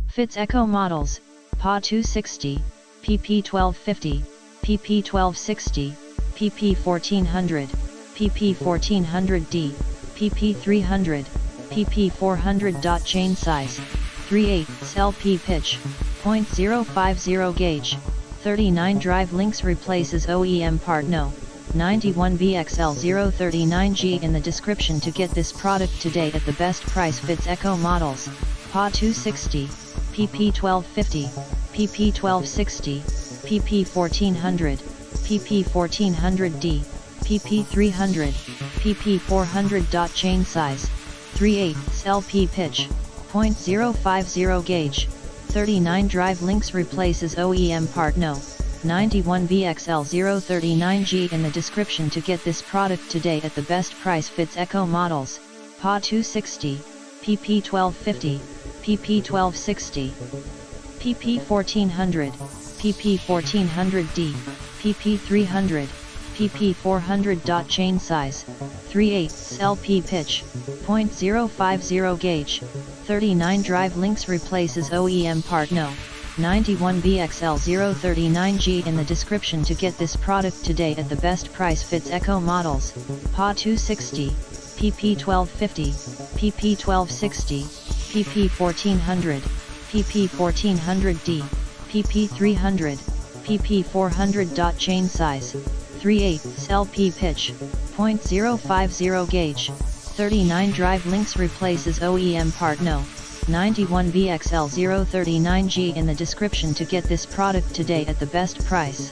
Fits Eco models, PA-260, PP-1250, PP-1260, PP-1400, PP-1400D, PP-300, PP-400. Chain size, 3/8 LP pitch, .050 gauge, 39 drive links. Replaces OEM Part No, 91BXL039G in the description to get this product today at the best price. Fits Eco models, PA-260, PP-1250, PP-1260, PP-1400, PP-1400D, PP-300, PP-400. Chain size, 3/8 LP pitch, .050 gauge, 39 drive links. Replaces OEM Part No, 91BXL039G in the description to get this product today at the best price. Fits Eco models, PA-260, PP-1250, PP-1260, PP-1400, PP-1400D, PP-300, PP-400. Chain size, 3/8 LP pitch, .050 gauge, 39 drive links. Replaces OEM Part No, 91BXL039G in the description to get this product today at the best price. Fits Eco models, PA-260, PP-1250, PP-1260, PP-1400, PP-1400D, PP-300, PP-400. Chain size, 3/8 LP pitch, .050 gauge, 39 drive links. Replaces OEM Part No, 91BXL039G in the description to get this product today at the best price.